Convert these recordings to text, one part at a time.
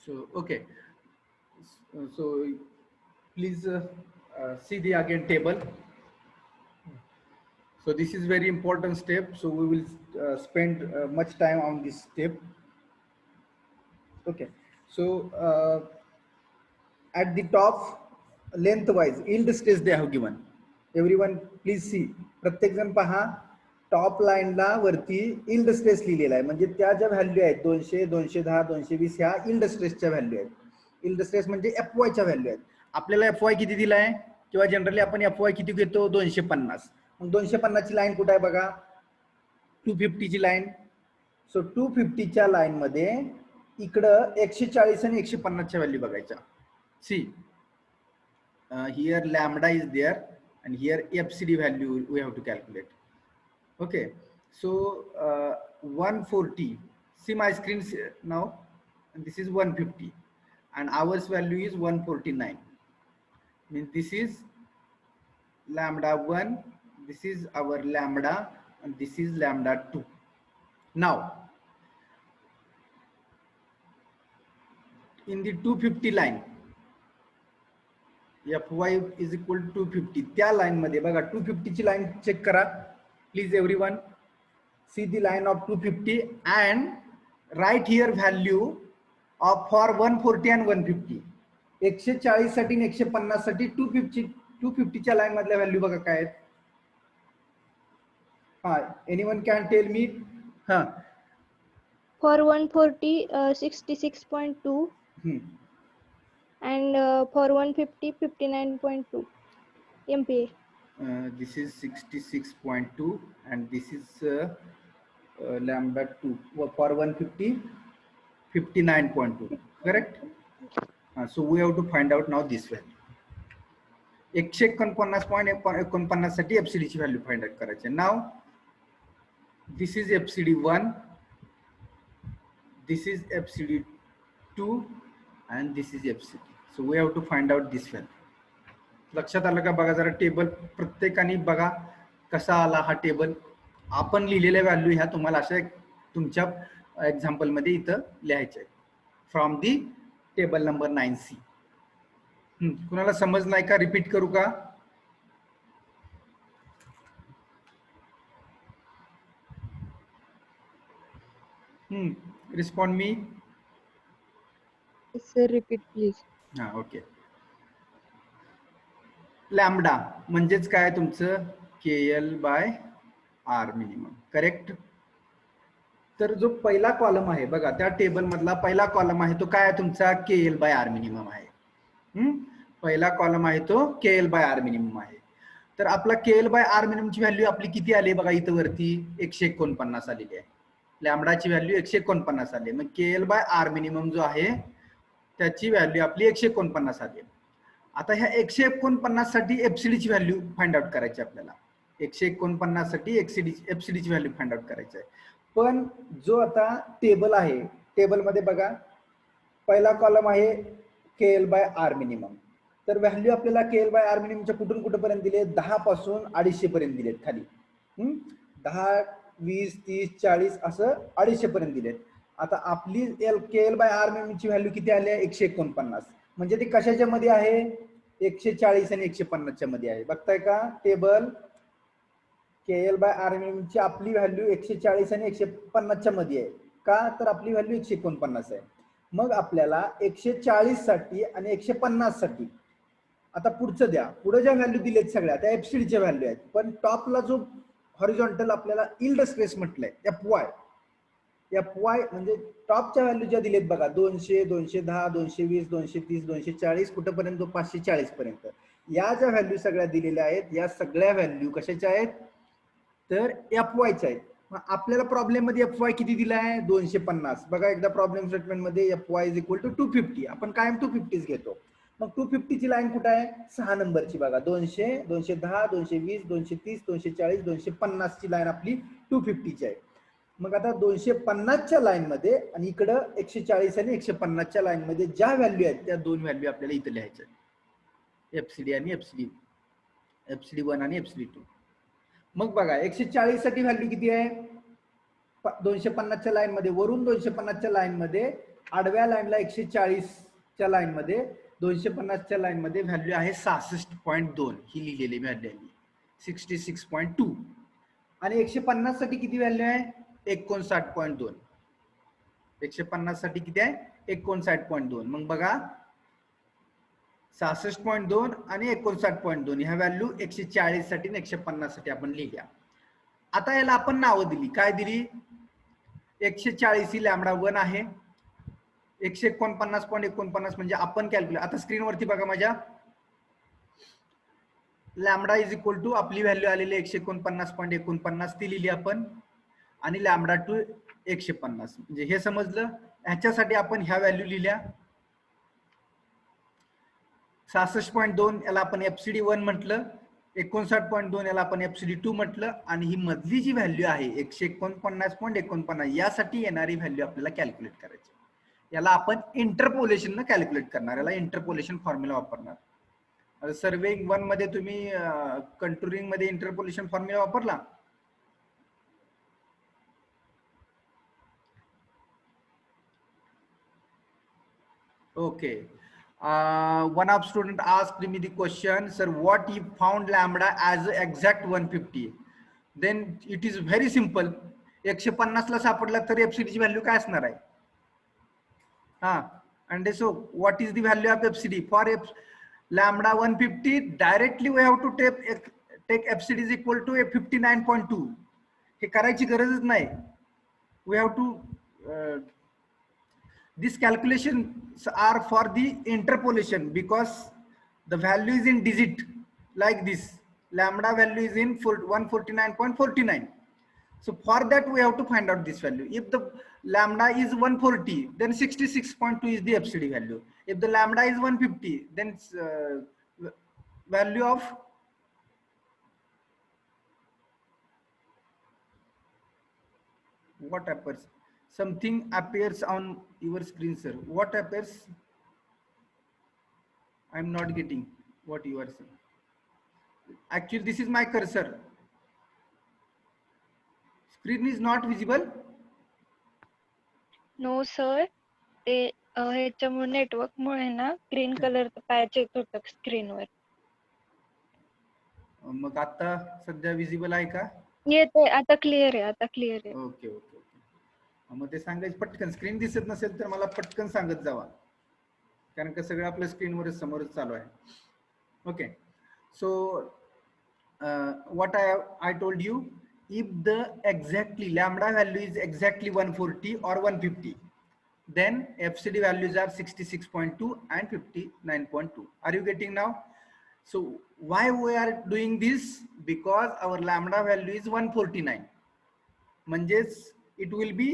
So okay, so please see the again table. So this is very important step. So we will spend much time on this step. Okay. So at the top, lengthwise yield stress they have given. Everyone please see. प्रत्येक जण पहा top लाईनला वरती yield stress लिहिलेला आहे, म्हणजे त्या ज्या व्हॅल्यू आहेत 200, 210, 220 ह्या yield stressच्या व्हॅल्यू आहेत. yield stress म्हणजे FY च्या व्हॅल्यू आहेत. आपल्याला FY किती दिलाय किंवा जनरली आपण FY किती घेतो 250. मग 250 ची लाईन कुठे आहे बघा, 250 ची लाईन. सो 250 च्या लाईन मध्ये इकडं 140 आणि 150 च्या व्हॅल्यू बघायच्या. सी here lambda is there and here FCD value we have to calculate. Okay, so 140, see my screen now, and this is 150 and ours value is 149, means this is lambda 1, this is our lambda and this is lambda 2. Now in the 250 line FY is equal to 250, त्या line मध्ये बघा 250 ची line check करा please everyone. See the line of 250 and write here value of for 140 and 150. 140 साठी आणि 150 साठी 250 च्या line मधल्या व्हॅल्यू बघा काय आहेत. हा, एनीवन कॅन टेल मी. हा, For 140, 66.2. And for 150, 59.2 MPa. This is 66.2 and this is lambda 2. For 150, 59.2. Correct? So we have to find out now this value. 149.49 साठी FCD ची व्हॅल्यू फाइंड आउट करायची. नाव this is FCD 1, this is FCD 2 and this is FCD. So we have to find out this value. लक्षात आलं का बघा जरा table प्रत्येकाने बघा कसा आला हा टेबल. आपण लिहिलेल्या व्हॅल्यू ह्या तुम्हाला अशा तुमच्या एक्झाम्पल मध्ये इथं लिहायचे आहेत from the table number 9C. कुणाला समज नाही का, रिपीट करू का? Respond me. Sir, repeat please. हा, ओके. लॅम्बडा म्हणजेच काय तुमचं KL/R मिनिमम. करेक्ट. तर जो पहिला कॉलम आहे बघा त्या टेबल मधला पहिला कॉलम आहे तो काय आहे तुमचा KL/R मिनिमम आहे. पहिला कॉलम आहे तो KL/R मिनिमम आहे. तर आपला KL/R मिनिमम ची व्हॅल्यू आपली किती आली बघा इथं वरती 149 आलेली आहे. लॅम्बडाची व्हॅल्यू 149 आली. मग KL/R मिनिमम जो आहे त्याची व्हॅल्यू आपली 149 आली. आता ह्या 149 साठी FCD ची व्हॅल्यू फाइंड आउट करायची आपल्याला. 149 साठी FCD ची व्हॅल्यू फाइंड आउट करायची आहे. पण जो आता टेबल आहे टेबल मध्ये बघा पहिला कॉलम आहे KL/R मिनिमम. तर व्हॅल्यू आपल्याला KL/R मिनिममच्या कुठून कुठपर्यंत दिले 10 पासून 250 पर्यंत दिलेत खाली. 10, 20, 30, 40 असं 250 पर्यंत दिलेत. आता आपली KL/R मिनिममची व्हॅल्यू किती आली आहे 149. म्हणजे ती कशाच्या मध्ये आहे 140 आणि 150 च्या मध्ये आहे. बघताय का टेबल. KL/R मिनिममची आपली व्हॅल्यू 140 आणि 150 च्या मध्ये आहे. का तर आपली व्हॅल्यू 149 आहे. मग आपल्याला 140 साठी आणि 150 साठी आता पुढचं द्या. पुढे ज्या व्हॅल्यू दिलेत सगळ्या त्या FCD च्या व्हॅल्यू आहेत. पण टॉपला जो हॉरिझॉन्टल आपल्याला यील्ड स्ट्रेस म्हटलंय FY म्हणजे टॉपच्या व्हॅल्यू ज्या दिलेत बघा 200, 210, 220, 230, 240 कुठपर्यंत 540 पर्यंत या ज्या व्हॅल्यू सगळ्या दिलेल्या आहेत या सगळ्या व्हॅल्यू कशाच्या आहेत तर FY च्या आहेत. मग आपल्याला प्रॉब्लेम मध्ये FY किती दिलाय 250. बघा एकदा प्रॉब्लेम स्टेटमेंट मध्ये FY = 250. आपण कायम 250 घेतो. मग 250 ची लाईन कुठे आहे 6 नंबरची बघा 200, 210, 220, 230, 240, 250 ची लाईन आपली 250 ची आहे. मग आता 250 च्या लाईन मध्ये आणि इकडं 140 आणि 150 च्या लाईन मध्ये ज्या व्हॅल्यू आहेत त्या दोन व्हॅल्यू आपल्याला इथे लिहायच्या FCD आणि FCD 1 आणि FCD 2. मग बघा 140 साठी व्हॅल्यू किती आहे 250 च्या लाईन मध्ये वरून 250 च्या लाईन मध्ये आडव्या लाईनला 140च्या लाईन मध्ये 250च्या लाईन मध्ये व्हॅल्यू आहे 66.2 ही लिहिलेली व्हॅल्यू आहे 66.2 आणि 150 साठी किती व्हॅल्यू आहे 59.2 150 साठी किती आहे 59.2 मग बघा 66.2 आणि 59.2 ह्या व्हॅल्यू 140 साठी आणि 150 साठी आपण लिहिल्या आता याला आपण नावं दिली काय दिली 140 ही लॅम्बडा 1 आहे 149.49 म्हणजे आपण कॅल्क्युलेट आता स्क्रीनवरती बघा माझ्या लॅम्बडा इज इक्वल टू आपली व्हॅल्यू आलेली 149.49 ती लिहिली आपण आणि लॅम्बडा टू 150 म्हणजे हे समजलं ह्याच्यासाठी आपण ह्या व्हॅल्यू लिहिल्या 66.2 याला आपण एफसीडी 1 म्हटलं 59.2 याला आपण एफसीडी 2 म्हटलं आणि ही मधली जी व्हॅल्यू आहे 149.49 यासाठी येणारी व्हॅल्यू आपल्याला कॅल्क्युलेट करायची याला आपण इंटरपोलेशन न कॅल्क्युलेट करणार याला इंटरपोलेशन फॉर्म्युला वापरणार सर्वेइंग 1 मध्ये तुम्ही कंटुरिंग मध्ये इंटरपोलेशन फॉर्म्युला वापरला okay one of student asked me the question sir what if found lambda as exact 150 then it is very simple 150 ला सापडला तर एफसीडी ची व्हॅल्यू काय असणार आहे हा and so what is the value of fcd for lambda 150 directly we have to take fcd is equal to 59.2 हे करायची गरजच नाही we have to these calculations are for the interpolation because the value is in digit like this lambda value is in 149.49 so for that we have to find out this value if the lambda is 140 then 66.2 is the fcd value if the lambda is 150 then value of what happens something appears on your screen sir what appears I'm not getting what you are saying actually this is my cursor screen is not visible no sir ते ह्याच्यामुळे network मुळे ना green कलरचं patch येत होतं स्क्रीनवर मग आता सध्या visible आहे का येते आता क्लिअर आहे आता क्लिअर आहे ओके ओके ओके मग ते सांगायचं पटकन स्क्रीन दिसत नसेल तर मला पटकन सांगत जावा कारण का सगळं आपल्या स्क्रीनवरच समोरच चालू आहे okay so what I told you if the exactly lambda value is exactly 140 or 150 then FCD values are 66.2 and 59.2 are you getting now so why we are doing this because our lambda value is 149 म्हणजेच it will be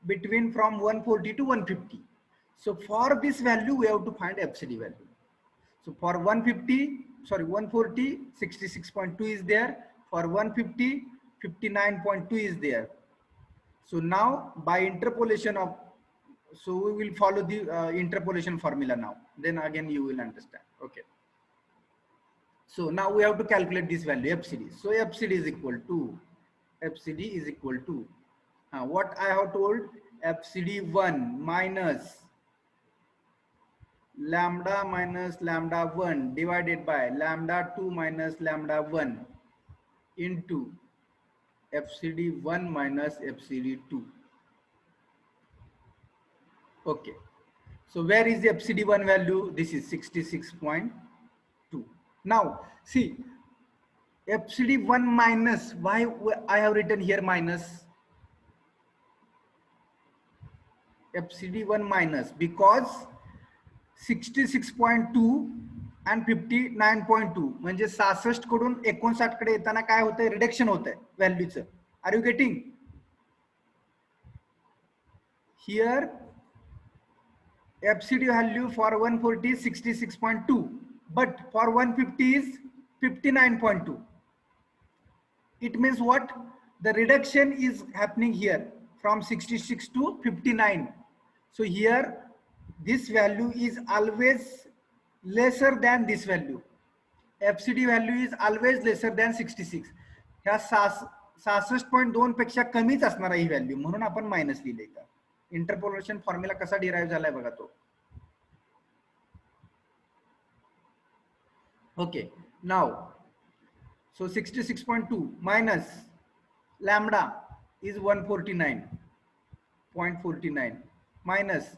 between from 140 to 150 so for this value we have to find FCD value so for 140 66.2 is there for 150 59.2 is there so now by interpolation of so we will follow the interpolation formula now then again you will understand okay so now we have to calculate this value FCD so FCD is equal to what I have told FCD1 minus lambda minus lambda 1 divided by lambda 2 minus lambda 1 into FCD1 minus FCD2 okay so where is the FCD1 value this is 66.2 now see FCD1 minus why I have written here minus FCD1 minus because 66.2 and 59.2 म्हणजे 66 कडून 59 कडे येताना काय होतंय reduction होतंय व्हॅल्यूचं are you getting here FCD value for 140 is 66.2 but for 150 is 59.2 it means what the reduction is happening here from 66 to 59 so here this value is always lesser than this value FCD value is always lesser than 66 ह्या 66.2 पेक्षा कमीच असणार ही value म्हणून आपण minus लिहिले का interpolation formula कसा derive झालाय बघा तो. Okay, now so 66.2 minus lambda is 149.49 minus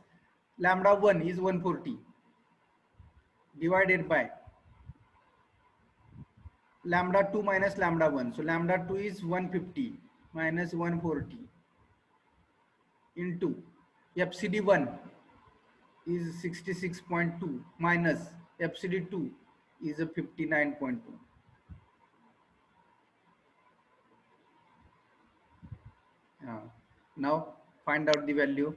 lambda 1 is 140 divided by lambda 2 minus lambda 1. So lambda 2 is 150 minus 140 into FCD 1 is 66.2 minus FCD 2 is a 59.2. Now find out the value.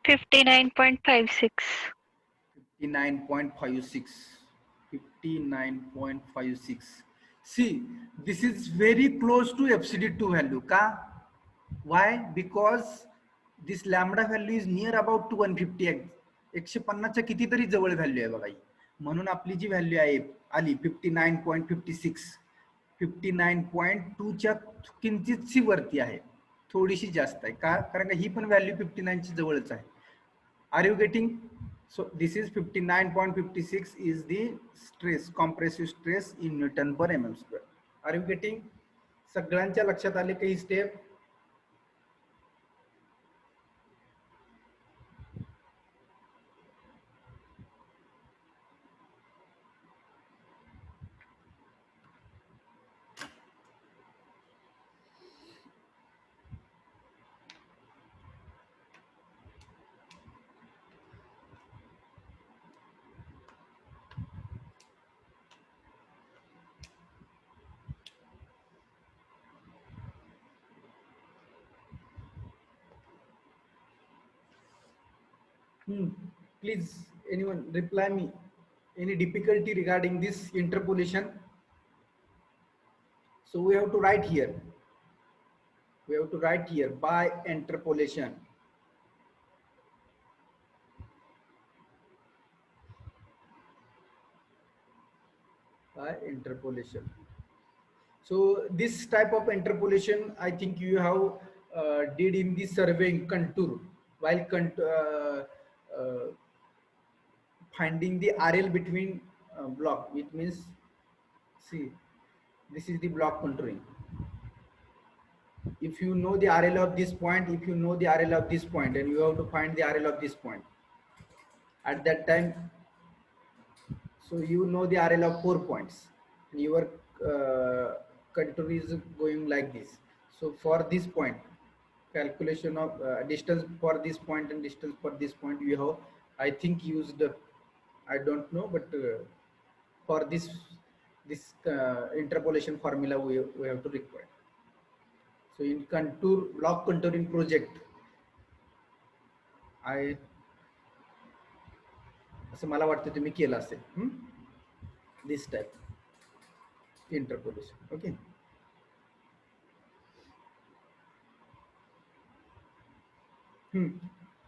59.56. 59.56. 59.56. See, this is very close to FCD2 value. Ka? Why? Because this lambda value is near about to 150. 150च्या कितीतरी जवळ value आहे बघा. म्हणून आपली जी value आहे आली 59.56. 59.2च्या किंचितशी वरती आहे, थोडीशी जास्त आहे. का? कारण का ही पण व्हॅल्यू 59ची जवळच आहे. Are you getting? So this is 59.56 is the stress, compressive stress in Newton per mm square. Are you getting? सगळ्यांच्या लक्षात आले काही step? Please, anyone reply me. Any difficulty regarding this interpolation? So we have to write here. We have to write here by interpolation. By interpolation. So this type of interpolation, I think you have did in the surveying contour while finding the RL between block, which means, see, this is the block contouring. If you know the RL of this point, if you know the RL of this point, and you have to find the RL of this point at that time, so you know the RL of 4 points, and your contour is going like this. So for this point, calculation of distance for this point and distance for this point, you have, I think, used, I don't know, but for this interpolation formula we have to require. So in contour, block contouring project, I असं मला वाटतं तुम्ही केलं असेल this type interpolation. Okay.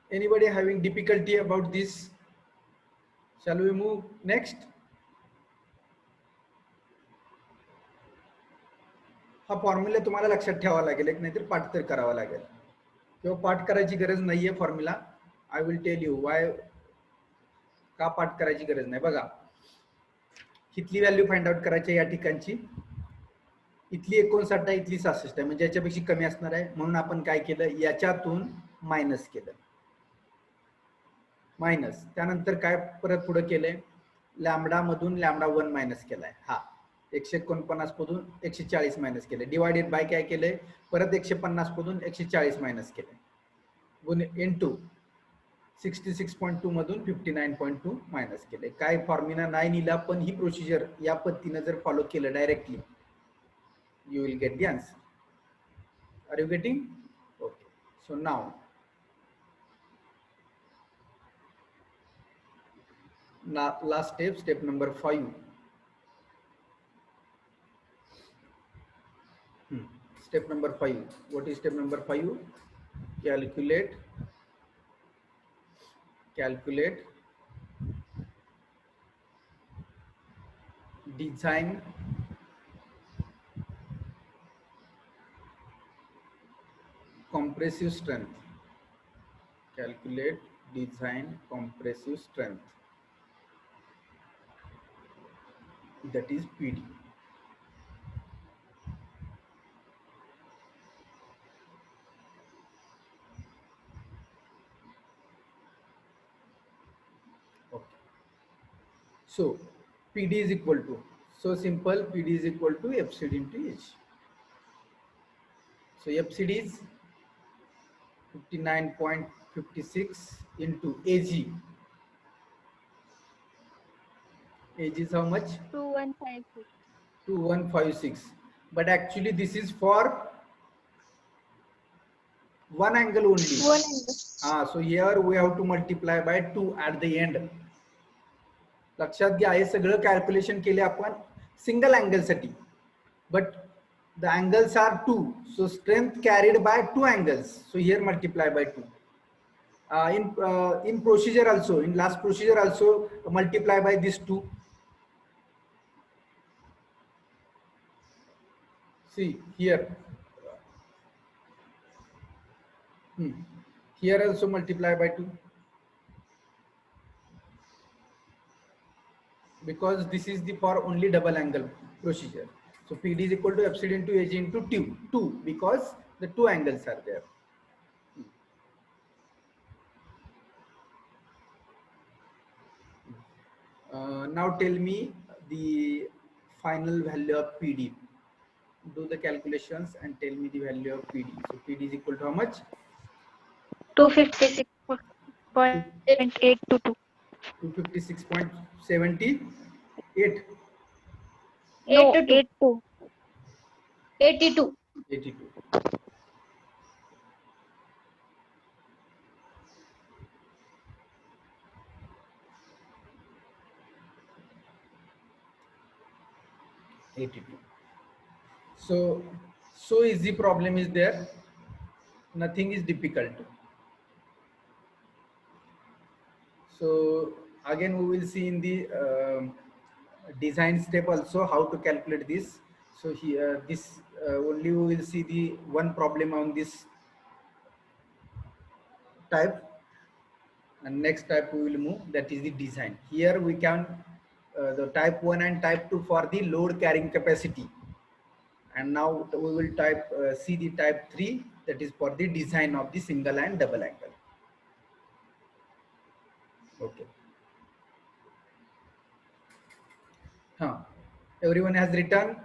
Anybody having difficulty about this? Shall we move next? हा formula तुम्हाला लक्षात ठेवावा लागेल, एक नाहीतर पाठ तर करावा लागेल, किंवा पाठ करायची गरज नाहीये formula. I will tell you why का पाठ करायची गरज नाही. बघा, इथली व्हॅल्यू फाइंड आउट करायची या ठिकाणची. इथली 59 आहे, इथली 66 आहे, म्हणजे याच्यापेक्षा कमी असणार आहे. म्हणून आपण काय केलं, याच्यातून मायनस केलं. मायनस त्यानंतर काय परत पुढे केलंय, लॅम्बडा मधून लॅम्बडा 1 मायनस केलाय. हा 149 मधून 140 मायनस केले. डिवायडेड बाय काय केलंय, परत 150 मधून 140 मायनस केले. गुणिले इनटू 66.2 मधून 59.2 मायनस केले. काय फॉर्म्युला नाही लिहिला, पण ही प्रोसिजर या पद्धतीने जर फॉलो केलं directly, you will get the answer. Are you getting? Okay. So now last step, step number 5. Step number 5. What is step number 5? Calculate design compressive strength. Calculate design compressive strength, that is PD. Okay. So PD is equal to, so simple, PD is equal to FCD into H. So FCD is 59.56 into AG. AG is how much? 2156. 2156. But actually this is for one angle only. One angle. So here we have to multiply by 2 at the end. लक्षात घ्या, हे सगळं calculation केले आपण single angle साठी, but the angles are 2, so strength carried by 2 angles, so here multiply by 2. In procedure also, in last procedure also multiply by this 2. See here, here also multiply by 2, because this is the for only double angle procedure. So PD is equal to FCD into AG into 2 because the 2 angles are there. Now tell me the final value of PD. Do the calculations and tell me the value of PD. So PD is equal to how much? 256.822. 256.78. No, 82. 82. 82. 82. So easy problem is there. Nothing is difficult. So again we will see in the design step also how to calculate this. So here this only we will see the one problem on this type, and next type we will move, that is the design. Here we can the type 1 and type 2 for the load carrying capacity, and now we will see the type 3, that is for the design of the single and double angle. Okay. Everyone has written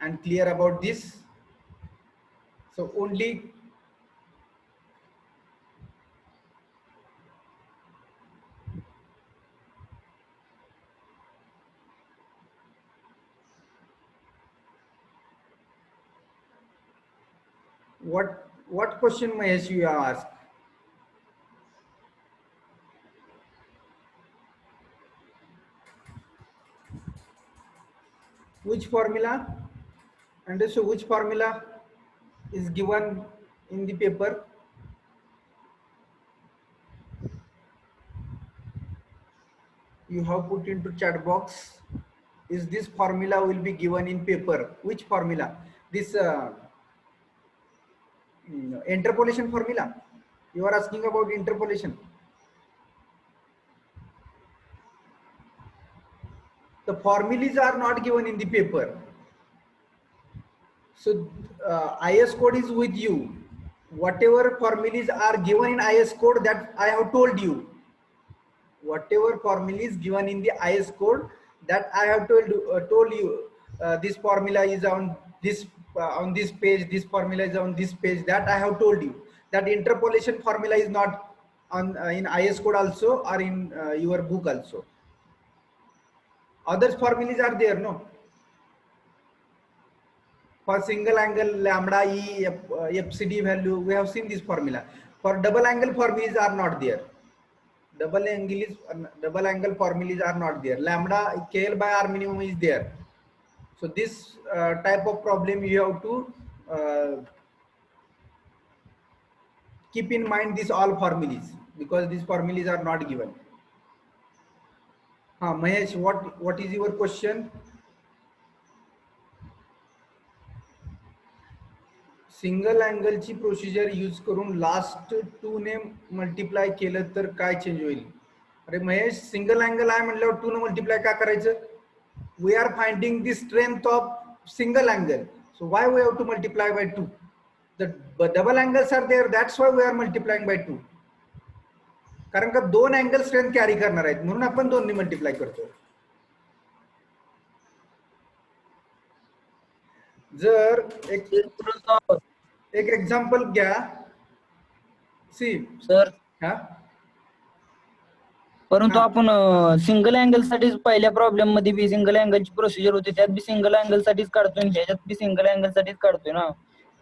and clear about this. So only what question Mahesh you have asked? Which formula? And so which formula is given in the paper? You have put into chat box. Is this formula will be given in paper? Which formula? This interpolation formula. You are asking about interpolation. The formulas are not given in the paper. So IS code is with you. Whatever formulas are given in IS code, that I have told you. Whatever formulas given in the IS code, that I have told you. This formula is on this page. This formula is on this page. That I have told you. That interpolation formula is not on in IS code also, or in your book also. Other formulas are there, no? For single angle lambda E FCD value, we have seen this formula. For double angle formulas are not there. Double angle formulas are not there. Lambda KL by R minimum is there. So this type of problem you have to keep in mind these all formulas, because these formulas are not given. Mahesh, what is your question? Single अँगलची procedure use करून last 2 ने multiply केलं तर काय change होईल? अरे Mahesh, single angle आहे म्हटल्यावर 2 ने मल्टिप्लाय का करायचं? We are finding the strength of single angle, so why we have to multiply by 2? The double angles are there, that's why we are multiplying by 2. कारण का 2 अँगल स्ट्रेंथ कॅरी करणार आहेत म्हणून आपण 2 ने मल्टिप्लाय करतो. जर एक एक्झाम्पल घ्या. सी सर हा परंतु हा. आपण सिंगल अँगल साठीच पहिल्या प्रॉब्लेम मध्ये बी सिंगल अँगलची प्रोसिजर होती, त्यात बी सिंगल अँगल साठीच काढतोय, ह्याच्यात बी सिंगल अँगल साठीच काढतोय ना.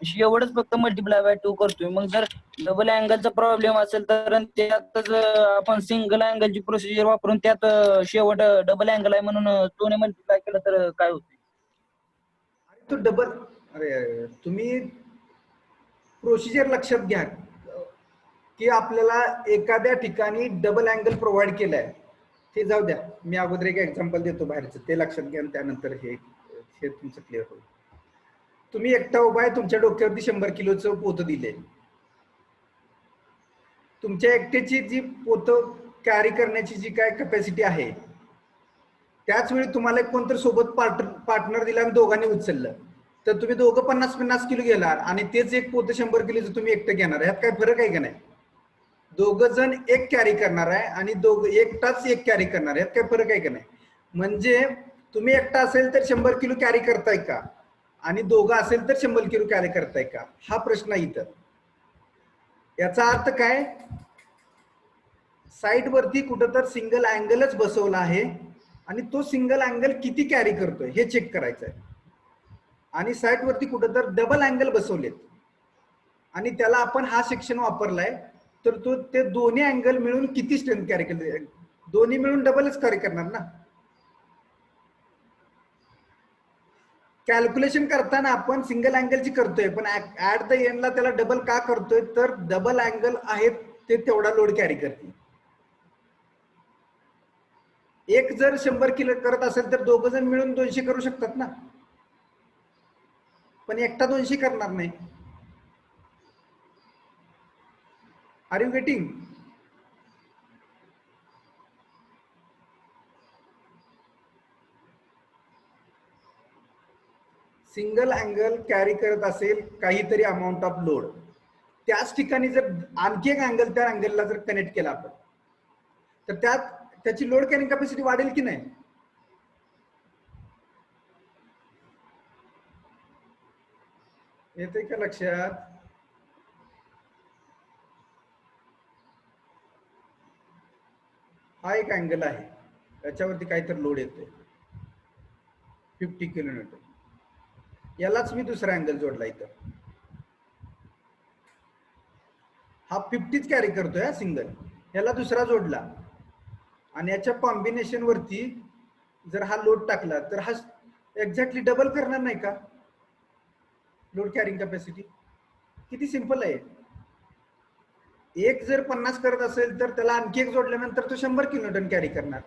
एवढंच फक्त मल्टिप्लाय बाय 2 करतोय. मग जर डबल अँगलचा प्रॉब्लेम असेल तर त्यातच आपण सिंगल अँगलची प्रोसिजर वापरून त्यात शेवट डबल अँगल आहे म्हणून 2 ने मल्टिप्लाय केलं तर काय होते? तो डबल, अरे तुम्ही प्रोसिजर लक्षात घ्या की आपल्याला एखाद्या ठिकाणी डबल अँगल प्रोव्हाइड केलाय, ते जाऊ द्या, मी अगोदर एक एक्झाम्पल देतो बाहेरचं, ते लक्षात घ्या, त्यानंतर हे तुमचं क्लिअर होईल. तुम्ही एकटा उभा आहे, तुमच्या डोक्यावरती 100 किलोचं पोतं दिले. तुमच्या एकट्याची जी पोतं कॅरी करण्याची जी काय कॅपॅसिटी आहे, त्याच वेळी तुम्हाला कोणतरी सोबत पार्टनर दिला आणि दोघांनी उचललं, तर तुम्ही दोघं 50-50 किलो घेणार आणि तेच एक पोतं 100 किलोचं तुम्ही एकटं घेणार. ह्यात काय फरक आहे का नाही? दोघं जण एक कॅरी करणार आहे आणि एकटाच एक कॅरी करणार, ह्यात काय फरक आहे का नाही? म्हणजे तुम्ही एकटा असेल तर 100 किलो कॅरी करताय का, आणि दोघं असेल तर 100 किलो कॅरी करताय का, हा प्रश्न आहे इथं. याचा अर्थ काय? साइड वरती कुठं तर सिंगल अँगलच बसवला आहे आणि तो सिंगल अँगल किती कॅरी करतोय हे चेक करायचं आहे. आणि साइड वरती कुठं तर डबल अँगल बसवलेत आणि त्याला आपण हा सेक्शन वापरलाय, तर ते दोन्ही अँगल मिळून किती स्ट्रेंथ कॅरी केले? दोन्ही मिळून डबलच कॅरी करणार ना. कॅल्क्युलेशन करताना आपण सिंगल अँगलची करतोय, पण ऍट द एंडला त्याला डबल का करतोय? तर डबल अँगल आहेत ते तेवढा लोड कॅरी करतील. एक जर 100 किलो करत असेल तर दोघं जण मिळून 200 करू शकतात ना, पण एकटा 200 करणार नाही. Are you getting? Single angle carry करत असेल काहीतरी अमाऊंट ऑफ लोड, त्याच ठिकाणी जर आणखी एक अँगल त्या अँगलला जर कनेक्ट केला आपण, तर त्याची लोड कॅरिंग कॅपॅसिटी वाढेल की नाही? येते का लक्षात? हा एक अँगल आहे, त्याच्यावरती काहीतरी लोड येतोय 50 किलोमीटर, यालाच मी दुसरा अँगल जोडला इथं. हा 50च कॅरी करतोय हा सिंगल, याला दुसरा जोडला आणि याच्या कॉम्बिनेशन वरती जर हा लोड टाकला तर हा एक्झॅक्टली डबल करणार नाही का लोड कॅरिंग कॅपॅसिटी? किती सिंपल आहे. एक जर 50 करत असेल तर त्याला आणखी एक जोडल्यानंतर तो 100 किलोन्यूटन कॅरी करणार.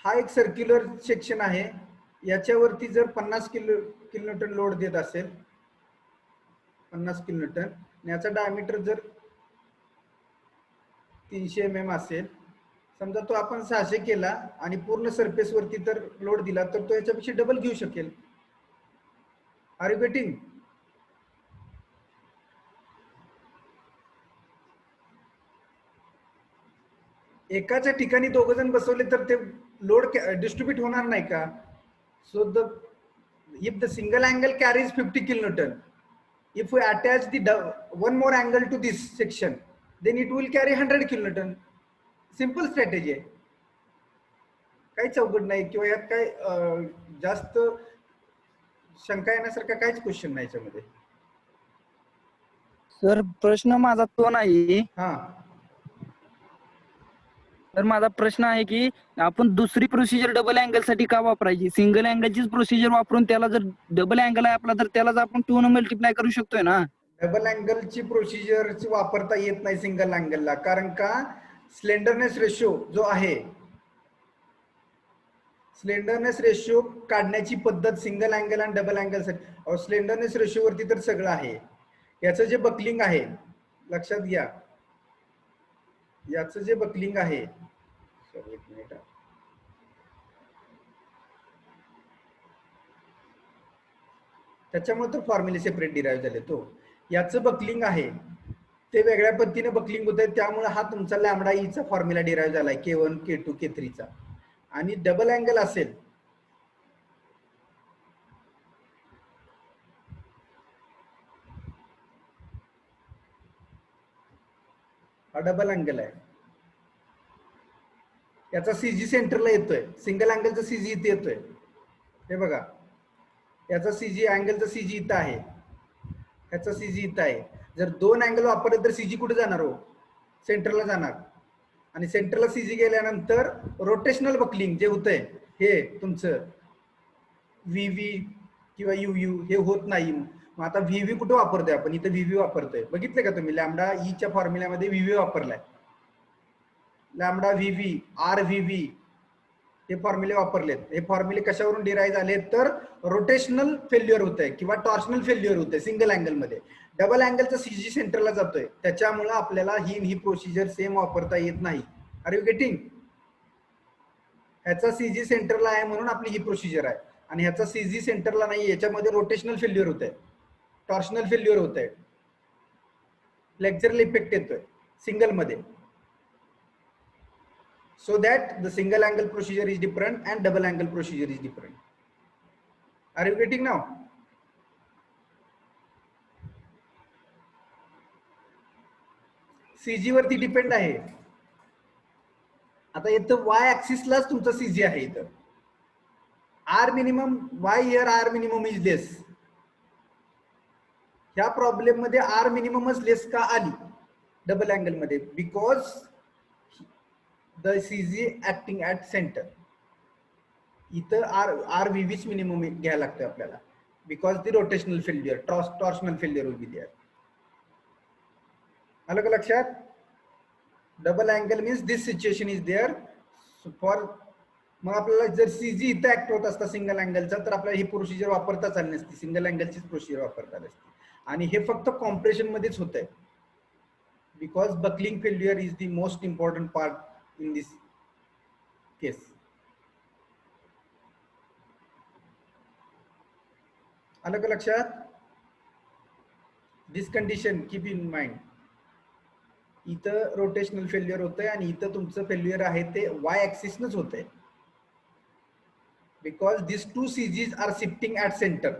हा एक सर्क्युलर सेक्शन आहे, याच्यावरती जर 50 किलोन्यूटन लोड देत असेल, 50 किलोन्यूटन, याचा डायमीटर जर 300 mm असेल, समजा तो आपण 600 केला आणि पूर्ण सरफेस वरती तर लोड दिला तर तो याच्यापेक्षा डबल घेऊ शकेल. Are you getting? एकाच्या ठिकाणी दोघ जण बसवले तर ते लोड डिस्ट्रीब्यूट होणार नाही का? सो if the single angle carries 50 kilonewton, if we attach one more angle to this section, then it will carry 100 kilonewton. Simple strategy आहे, काही चौकट नाही किंवा यात काय जास्त शंका येण्यासारखा काहीच क्वेश्चन नाही याच्यामध्ये. सर प्रश्न माझा तो नाही. हा, तर माझा प्रश्न आहे की आपण दुसरी प्रोसिजर डबल अँगल साठी का वापरायची? सिंगल अँगलचीच प्रोसिजर वापरून त्याला जर डबल अँगल आहे आपला तर त्यालाच आपण 2 ने मल्टिप्लाय करू शकतोय ना. डबल अँगलची प्रोसिजर वापरता येत नाही सिंगल अँगलला, कारण का स्लेंडरनेस रेशो जो आहे, स्लेंडरनेस रेशो काढण्याची पद्धत सिंगल अँगल आणि डबल अँगल साठी. स्लेंडरनेस रेशो वरती तर सगळं आहे. याचं जे बकलिंग आहे लक्षात घ्या, याचं जे बकलिंग आहे, सॉरी एक मिनिट, त्याच्यामुळे तर फॉर्म्युले सेपरेट डिराईव्ह झाले. तो याचं बकलिंग आहे ते वेगळ्या पद्धतीने बकलिंग होत आहे, त्यामुळे हा तुमचा लॅमडा ईचा फॉर्म्युला डिराईव्ह झालाय K1 K2 K3 चा. आणि डबल अँगल असेल हा डबल अँगल आहे, याचा सीजी सेंटरला येतोय, सिंगल अँगलचा सीजी इथे येतोय. हे बघा, याचा सीजी अँगलचा सीजी इथं आहे, याचा सीजी इथं आहे. जर दोन अँगल वापरले तर सीजी कुठे जाणार हो? सेंटरला जाणार. आणि सेंटरला सीजी गेल्यानंतर रोटेशनल बकलिंग जे होतंय हे तुमचं व्हीव्ही किंवा युयू हे होत नाही. मग आता व्हीव्ही कुठे वापरतोय आपण? इथं व्हीव्ही वापरतोय. बघितलं का तुम्ही? लॅमडा ईच्या फॉर्म्युल्यामध्ये व्हीव्ही वापरलाय. लॅमडा व्हीव्ही, आर व्हीव्ही हे फॉर्म्युले वापरलेत. हे फॉर्म्युले कशावरून डिराईव्ह झाले तर रोटेशनल फेल्युअर होत आहे किंवा टॉर्शनल फेल्युअर होत आहे सिंगल अँगल मध्ये. डबल अँगलचा सीजी सेंटरला जातोय, त्याच्यामुळे आपल्याला ही प्रोसिजर सेम वापरता येत नाही. Are you getting? ह्याचा सीजी सेंटरला आहे म्हणून आपली ही प्रोसिजर आहे, आणि ह्याचा सीजी सेंटरला नाही, याच्यामध्ये रोटेशनल फेल्युअर होत आहे, टॉर्शनल फेल्युअर होत आहे, फ्लेक्झरल इफेक्ट येतोय सिंगल मध्ये. So that the single angle procedure is different and double angle procedure is different. Are you getting now? CG वरती डिपेंड आहे. आता इथं y ऍक्सिस लाच तुमचा CG आहे. इथं R minimum, y here R minimum is less. ह्या problem मध्ये R मिनिममच लेस का आली डबल अँगल मध्ये? Because the CG acting at center. इथं R VVच मिनिमम घ्यायला लागतं आपल्याला, because the rotational failure, torsional failure will be there. आलं का लक्षात? Double angle means this situation is there for. मग आपल्याला जर CG इथं ऍक्ट होत असता सिंगल अँगलचा, तर आपल्याला ही प्रोसिजर वापरताच आली नसती, सिंगल अँगलचीच प्रोसिजर वापरता आली असती. आणि हे फक्त कॉम्प्रेशन मध्येच होत आहे, because buckling failure is the most important part in this case. आलं का लक्षात? This condition keep in mind. इथं रोटेशनल फेल्युअर होतंय आणि इथं तुमचं फेल्युअर आहे ते y ऍक्सिसनच होतंय, because this two CGs are shifting at centre.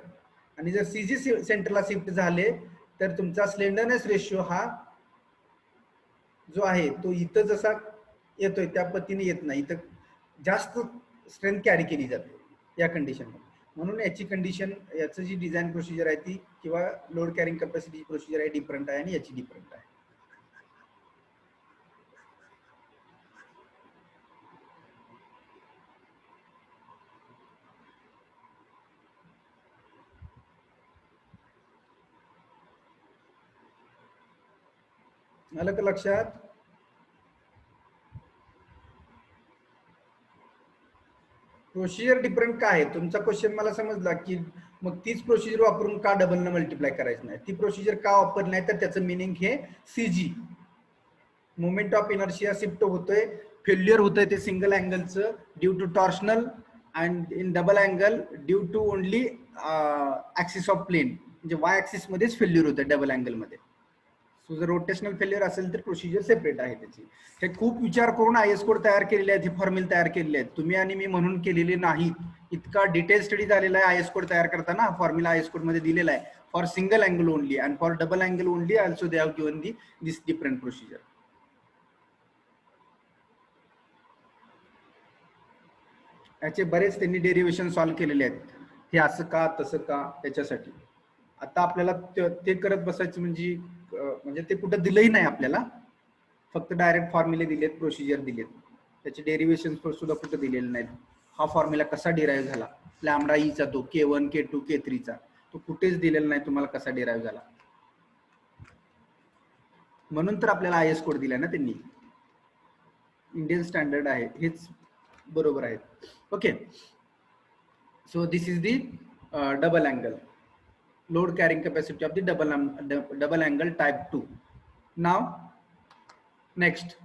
आणि जर सीजी सेंटरला शिफ्ट झाले तर तुमचा स्लेंडरनेस रेशिओ हा जो आहे तो इथं जसा येतोय त्या पद्धतीने येत नाही, तर जास्त स्ट्रेंथ कॅरी केली जाते या कंडिशन मध्ये. म्हणून याची कंडिशन, याची जी डिझाईन प्रोसिजर आहे ती किंवा लोड कॅरिंग कॅपॅसिटी प्रोसिजर आहे डिफरंट आहे, आणि याची डिफरंट आहे. आलं का लक्षात? प्रोसिजर डिफरंट का आहे? तुमचा क्वेश्चन मला समजला की मग तीच प्रोसिजर वापरून का डबल न मल्टिप्लाय करायचं नाही? ती प्रोसिजर का वापरली नाही तर त्याचं मिनिंग हे CG moment of inertia shift होतोय, फेल्युअर होतंय ते सिंगल अँगलचं due to torsional, and in double angle due to only axis of plane, म्हणजे y ऍक्सिस मध्येच फेल्युअर होतं डबल अँगल मध्ये. सो जर रोटेशनल फेल्युअर असेल तर प्रोसिजर सेपरेट आहे त्याची. हे खूप विचार करून IS कोड तयार केलेले आहेत, हे फॉर्म्युले तयार केलेले आहेत. तुम्ही आणि मी म्हणून केलेले नाहीत. इतका डिटेल स्टडी झालेला आहे IS कोड तयार करताना. फॉर्म्युला IS कोड मध्ये दिलेला आहे for single angle only and for double angle only also they have given this different procedure. याचे बरेच त्यांनी डेरिव्हेशन सॉल्व्ह केलेले आहेत, हे असं का तसं का त्याच्यासाठी. आता आपल्याला ते करत बसायचं म्हणजे ते कुठं दिलंही नाही आपल्याला, फक्त डायरेक्ट फॉर्म्युले दिलेत, प्रोसिजर दिलेत, त्याचे डेरिव्हेशन सुद्धा कुठं दिलेले नाहीत. हा फॉर्म्युला कसा डिराईव्ह झाला लॅमडा ईचा, तो K1 K2 K3 चा, तो कुठेच दिलेला नाही तुम्हाला कसा डिराईव्ह झाला. म्हणून तर आपल्याला IS कोड दिलाय ना त्यांनी, इंडियन स्टँडर्ड आहे, हेच बरोबर आहेत. Okay, so this is the double angle, load carrying capacity of the double angle type 2. Now next,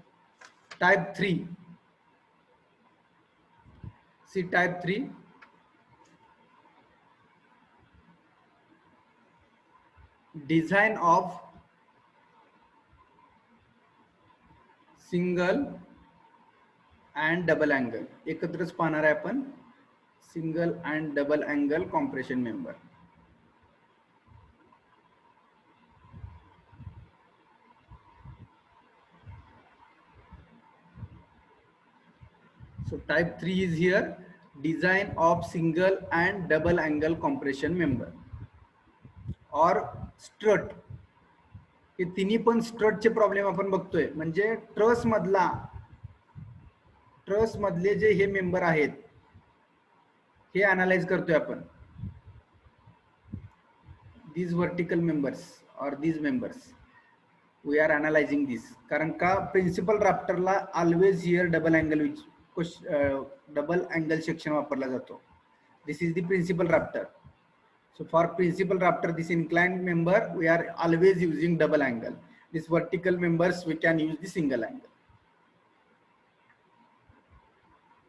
type 3. See type 3, design of single and double angle. एकत्रच पाहणार आहे आपण single and double angle compression member. So type 3 is here, design of single and double angle compression member or strut. हे तिन्ही पण स्ट्रटचे problem आपण बघतोय. म्हणजे truss मधले जे हे मेंबर आहेत हे अनालाइज करतोय आपण. these vertical members or these members we are analyzing this. कारण का प्रिन्सिपल राफ्टरला always here double angle section वापरला जातो. This is the principal rafter. So for principal rafter, this inclined member, we are always using double angle. This vertical members, we can use the single angle.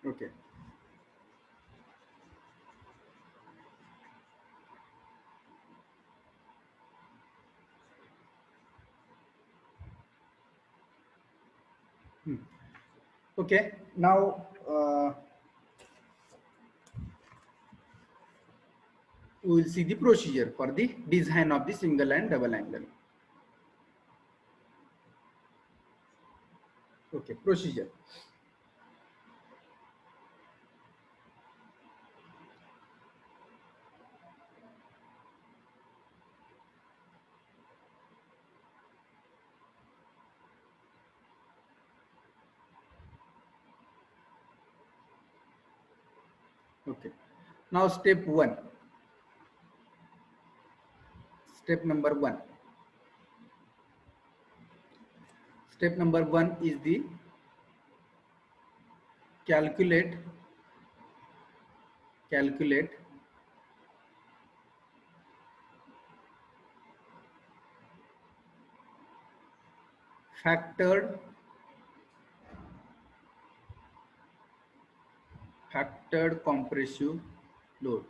Okay. Okay, now we will see the procedure for the design of the single and double angle. Okay, procedure. Okay, now step 1. Step number 1. Step number 1 is the calculate factored compressive load.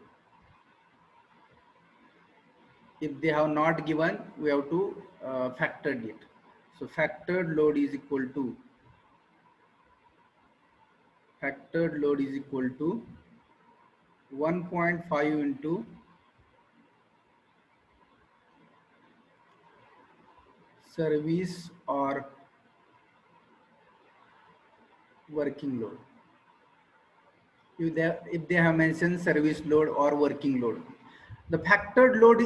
If they have not given, we have to factor it. So factored load is equal to 1.5 into service or working load. If they have mentioned service load or working load, the factored word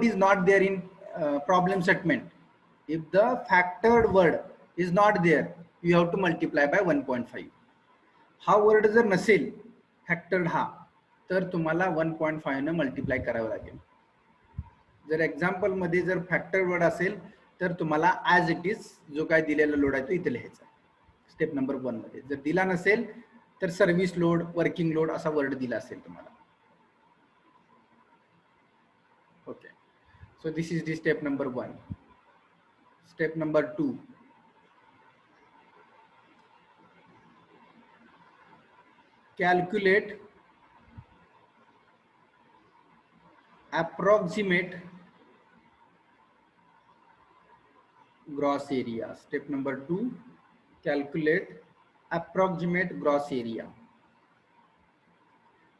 is not there in problem statement. If the factored word is not there, you have to multiply by 1.5. हा word जर नसेल फॅक्टर्ड हा, तर तुम्हाला 1.5 ने multiply करावं लागेल. जर एक्झाम्पल मध्ये जर फॅक्टर वर्ड असेल तर तुम्हाला ऍज इट इज जो काय दिलेला लोड आहे तो इथे लिहायचा स्टेप नंबर 1 मध्ये. जर दिला नसेल तर सर्व्हिस लोड, वर्किंग लोड असा वर्ड दिला असेल तुम्हाला. Okay, so this is the step number 1. Step number 2, calculate approximate gross area. Step number 2, calculate approximate gross area.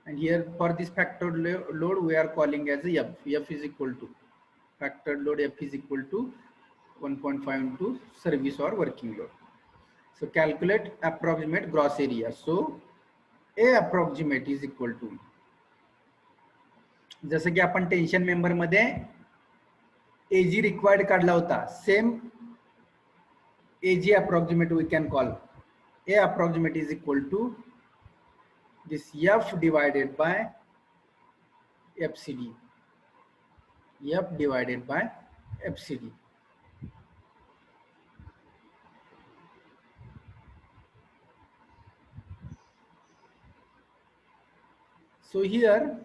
And here for this factored load we are calling as F. F is equal to factored load. F is equal to 1.5 into service or working load. So calculate approximate gross area. So A approximate is equal to, जसं की आपण tension member मध्ये एजी required काढला होता, same AG approximate we can call. A approximate is equal to this F divided by FCD. F divided by FCD. So here